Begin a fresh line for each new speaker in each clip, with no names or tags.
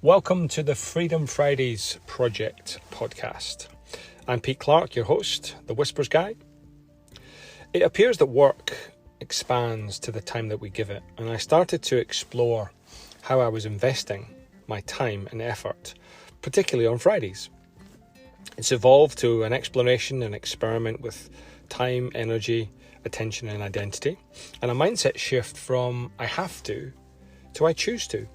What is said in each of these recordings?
Welcome to the Freedom Fridays Project podcast. I'm Pete Clark, your host, the Whispers Guy. It appears that work expands to the time that we give it, and I started to explore how I was investing my time and effort, particularly on Fridays. It's evolved to an exploration and experiment with time, energy, attention and identity, and a mindset shift from I have to I choose to.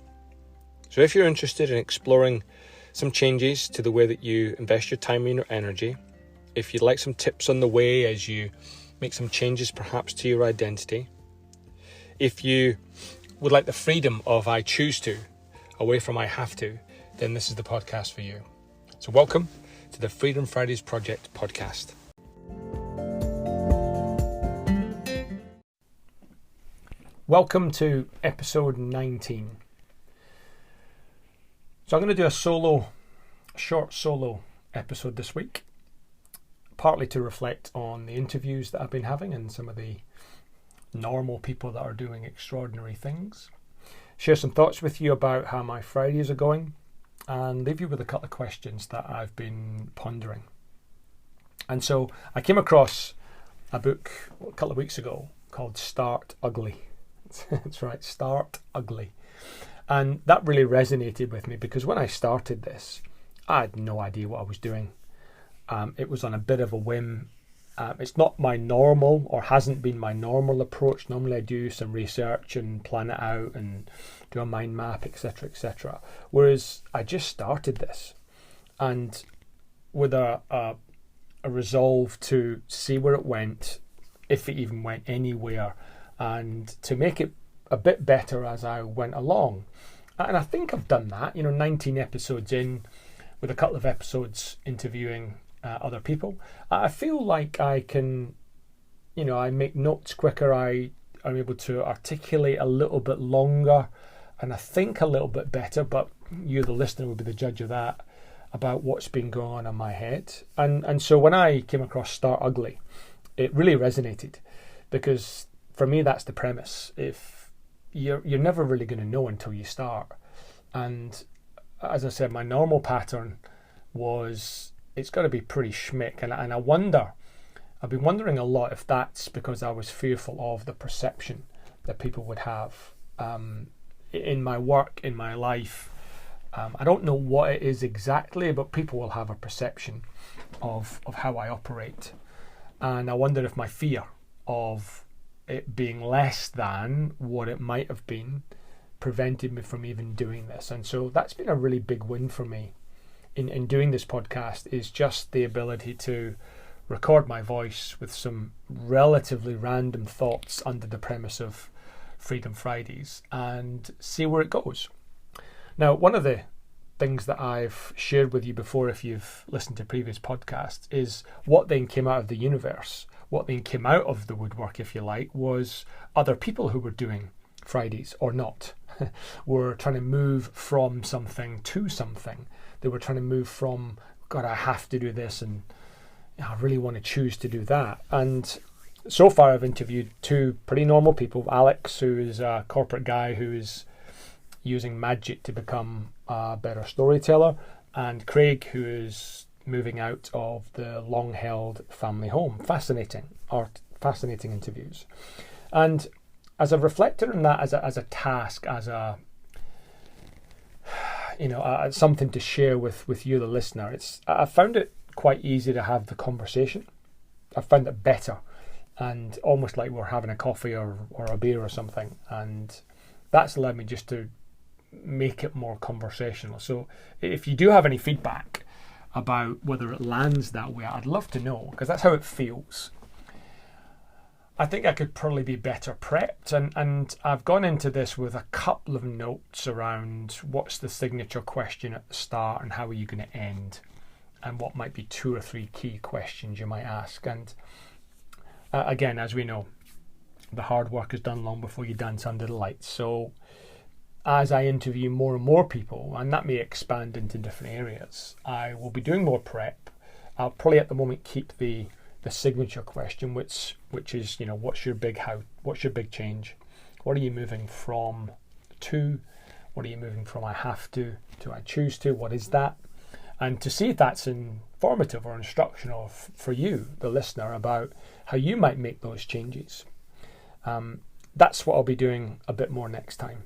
So if you're interested in exploring some changes to the way that you invest your time and your energy, if you'd like some tips on the way as you make some changes perhaps to your identity, if you would like the freedom of I choose to, away from I have to, then this is the podcast for you. So welcome to the Freedom Fridays Project podcast. Welcome to episode 19. So I'm going to do a short solo episode this week, partly to reflect on the interviews that I've been having and some of the normal people that are doing extraordinary things, share some thoughts with you about how my Fridays are going, and leave you with a couple of questions that I've been pondering. And so I came across a book a couple of weeks ago called Start Ugly. That's right, Start Ugly. And that really resonated with me because when I started this, I had no idea what I was doing. It was on a bit of a whim. It's not my normal, or hasn't been my normal approach. Normally I do some research and plan it out and do a mind map, etc., etc. Whereas I just started this, and with a resolve to see where it went, if it even went anywhere, and to make it a bit better as I went along. And I think I've done that, 19 episodes in, with a couple of episodes interviewing other people. I feel like I can, I make notes quicker, I'm able to articulate a little bit longer, and I think a little bit better, but you, the listener, will be the judge of that, about what's been going on in my head. And so when I came across Start Ugly, it really resonated, because for me that's the premise. If you're never really going to know until you start. And as I said, my normal pattern was it's got to be pretty schmick. And I've been wondering a lot if that's because I was fearful of the perception that people would have in my work, in my life. I don't know what it is exactly, but people will have a perception of how I operate. And I wonder if my fear of it being less than what it might have been prevented me from even doing this. And so that's been a really big win for me in doing this podcast, is just the ability to record my voice with some relatively random thoughts under the premise of Freedom Fridays and see where it goes. Now, one of the things that I've shared with you before, if you've listened to previous podcasts, is what then came out of the universe. What then came out of the woodwork, if you like, was other people who were doing Fridays or not. Were trying to move from something to something. They were trying to move from, God, I have to do this, and I really want to choose to do that. And so far I've interviewed two pretty normal people. Alex, who is a corporate guy who is using magic to become a better storyteller, and Craig, who is moving out of the long-held family home. Fascinating interviews. And as I've reflected on that as a task, as something to share with you, the listener, I found it quite easy to have the conversation. I found it better, and almost like we're having a coffee or a beer or something. And that's allowed me just to make it more conversational. So if you do have any feedback about whether it lands that way, I'd love to know, because that's how it feels. I think I could probably be better prepped, and I've gone into this with a couple of notes around what's the signature question at the start and how are you going to end, and what might be 2 or 3 key questions you might ask. And again, as we know, the hard work is done long before you dance under the lights. So as I interview more and more people, and that may expand into different areas, I will be doing more prep. I'll probably at the moment keep the signature question, which is, what's your big change? What are you moving from to? What are you moving from I have to I choose to? What is that? And to see if that's informative or instructional for you, the listener, about how you might make those changes. That's what I'll be doing a bit more next time.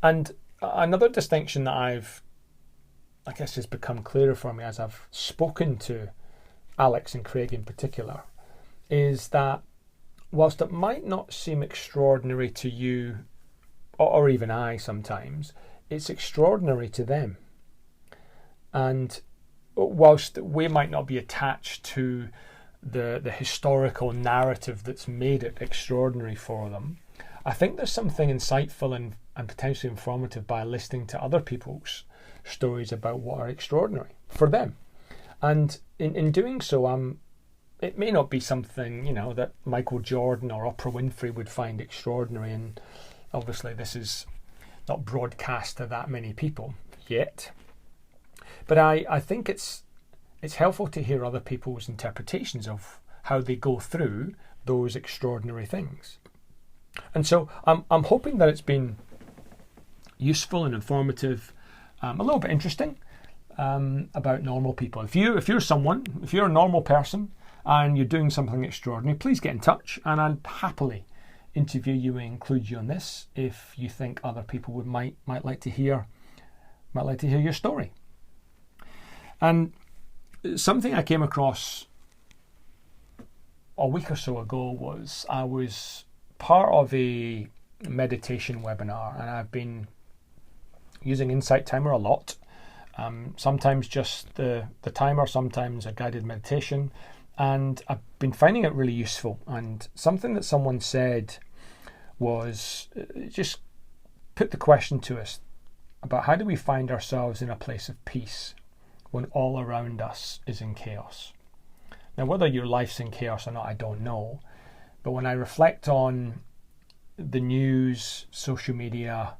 And another distinction that I guess has become clearer for me as I've spoken to Alex and Craig in particular, is that whilst it might not seem extraordinary to you, or even I sometimes, it's extraordinary to them. And whilst we might not be attached to the historical narrative that's made it extraordinary for them, I think there's something insightful and potentially informative by listening to other people's stories about what are extraordinary for them. And in doing so, it may not be something, that Michael Jordan or Oprah Winfrey would find extraordinary. And obviously this is not broadcast to that many people yet. But I think it's helpful to hear other people's interpretations of how they go through those extraordinary things. And so I'm hoping that it's been useful and informative, a little bit interesting about normal people. If you're a normal person and you're doing something extraordinary, please get in touch, and I'd happily interview you and include you on this if you think other people might like to hear your story. And something I came across a week or so ago was I was part of a meditation webinar, and I've been using Insight Timer a lot. Sometimes just the timer, sometimes a guided meditation, and I've been finding it really useful. And something that someone said was just put the question to us about how do we find ourselves in a place of peace when all around us is in chaos. Now, whether your life's in chaos or not, I don't know. But when I reflect on the news, social media,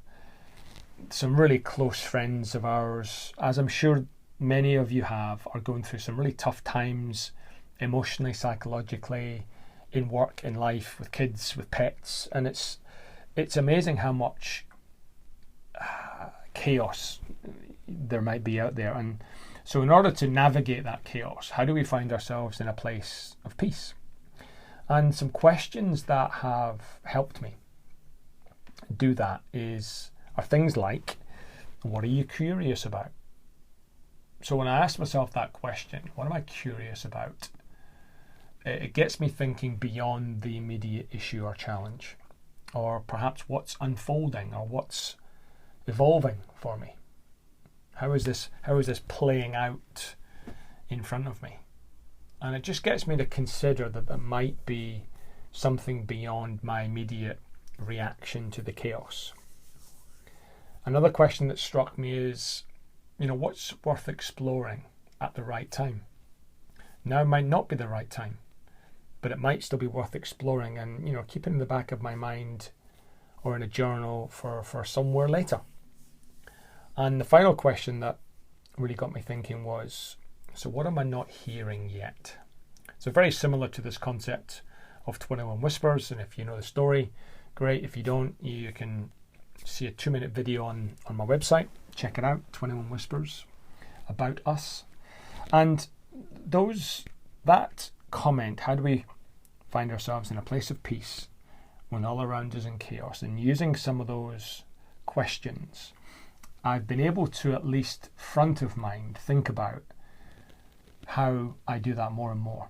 some really close friends of ours, as I'm sure many of you have, are going through some really tough times, emotionally, psychologically, in work, in life, with kids, with pets. And it's amazing how much chaos there might be out there. And so in order to navigate that chaos, how do we find ourselves in a place of peace? And some questions that have helped me do that are things like, what are you curious about? So when I ask myself that question, what am I curious about? It gets me thinking beyond the immediate issue or challenge, or perhaps what's unfolding or what's evolving for me. How is this playing out in front of me? And it just gets me to consider that there might be something beyond my immediate reaction to the chaos. Another question that struck me is, what's worth exploring at the right time? Now might not be the right time, but it might still be worth exploring and, keep it in the back of my mind or in a journal for somewhere later. And the final question that really got me thinking was, so what am I not hearing yet? So very similar to this concept of 21 Whispers, and if you know the story, great. If you don't, you can see a 2-minute video on my website. Check it out, 21 Whispers, about us. And that comment, how do we find ourselves in a place of peace when all around is in chaos? And using some of those questions, I've been able to, at least front of mind, think about how I do that more and more.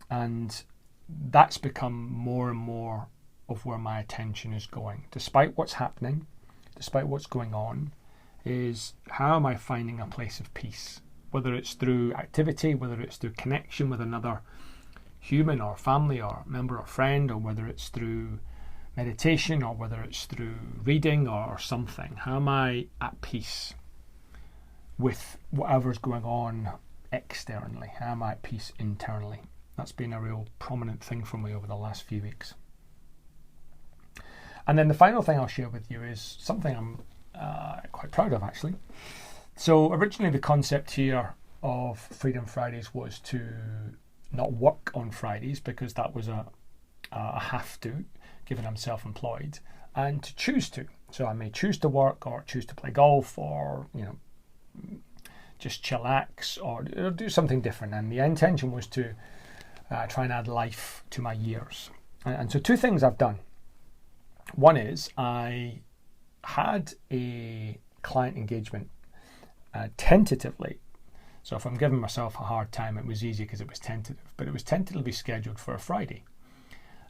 And that's become more and more of where my attention is going. Despite what's happening, despite what's going on, is how am I finding a place of peace? Whether it's through activity, whether it's through connection with another human or family or member or friend, or whether it's through meditation, or whether it's through reading or something. How am I at peace with whatever's going on externally? How am I at peace internally? That's been a real prominent thing for me over the last few weeks. And then the final thing I'll share with you is something I'm quite proud of, actually. So originally the concept here of Freedom Fridays was to not work on Fridays, because that was a have to, given I'm self-employed, and to choose to. So I may choose to work or choose to play golf or, just chillax or do something different. And the intention was to try and add life to my years. And so two things I've done. One is I had a client engagement tentatively. So if I'm giving myself a hard time, it was easy because it was tentative, but it was tentatively scheduled for a Friday.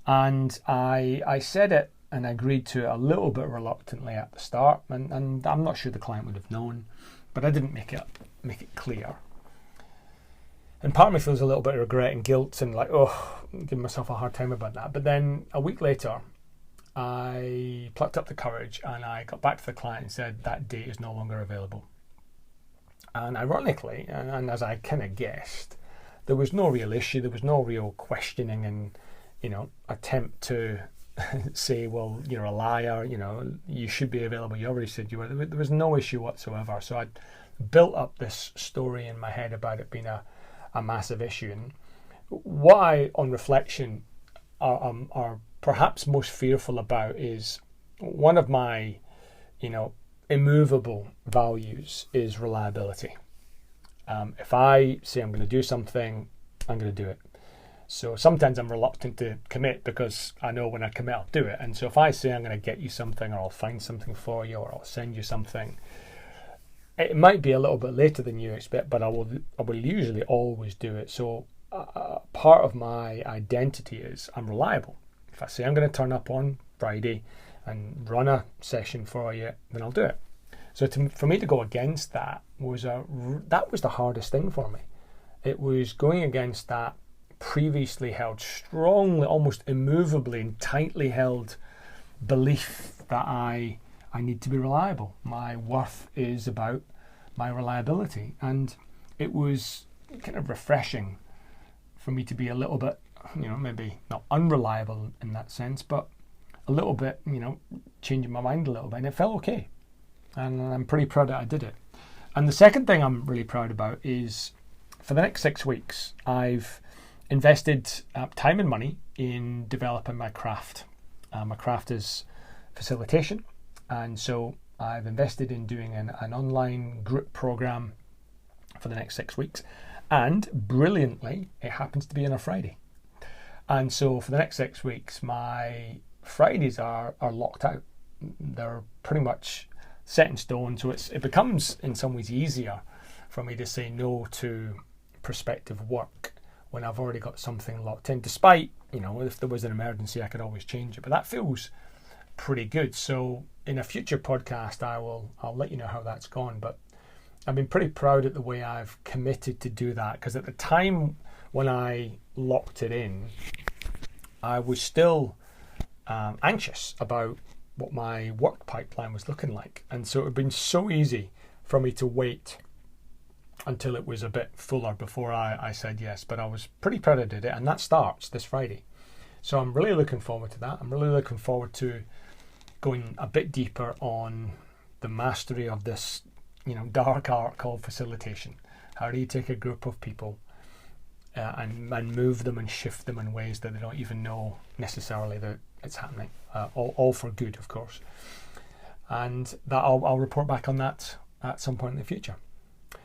And I said it and agreed to it a little bit reluctantly at the start, and I'm not sure the client would have known, but I didn't make it clear. And part of me feels a little bit of regret and guilt and giving myself a hard time about that. But then a week later, I plucked up the courage and I got back to the client and said that date is no longer available. And ironically, and as I kind of guessed, there was no real issue, there was no real questioning and, attempt to say, well, you're a liar, you should be available, you already said you were. There was no issue whatsoever. So I built up this story in my head about it being a massive issue. And what I, on reflection, are perhaps most fearful about is one of my, immovable values is reliability. If I say I'm going to do something, I'm going to do it. So sometimes I'm reluctant to commit because I know when I commit, I'll do it. And so if I say I'm going to get you something or I'll find something for you or I'll send you something, it might be a little bit later than you expect, but I will usually always do it. So part of my identity is I'm reliable. If I say I'm going to turn up on Friday and run a session for you, then I'll do it. So for me to go against that was the hardest thing for me. It was going against that previously held, strongly, almost immovably and tightly held belief that I need to be reliable. My worth is about my reliability. And it was kind of refreshing for me to be a little bit, maybe not unreliable in that sense, but a little bit, changing my mind a little bit. And it felt okay. And I'm pretty proud that I did it. And the second thing I'm really proud about is for the next 6 weeks, I've invested time and money in developing my craft. My craft is facilitation. And so I've invested in doing an online group program for the next 6 weeks. And brilliantly, it happens to be on a Friday. And so for the next 6 weeks, my Fridays are locked out. They're pretty much set in stone. So it becomes in some ways easier for me to say no to prospective work when I've already got something locked in. Despite, if there was an emergency, I could always change it. But that feels pretty good. So in a future podcast, I'll let you know how that's gone. But I've been pretty proud at the way I've committed to do that, because at the time when I locked it in, I was still anxious about what my work pipeline was looking like. And so it had been so easy for me to wait until it was a bit fuller before I said yes. But I was pretty proud I did it, and that starts this Friday. So I'm really looking forward to that. I'm really looking forward to going a bit deeper on the mastery of this, dark art called facilitation. How do you take a group of people and move them and shift them in ways that they don't even know necessarily that it's happening, all for good, of course. And that I'll report back on that at some point in the future.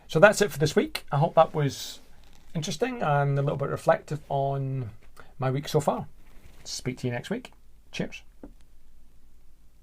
So that's it for this week. I hope that was interesting and a little bit reflective on my week so far. Speak to you next week. Cheers.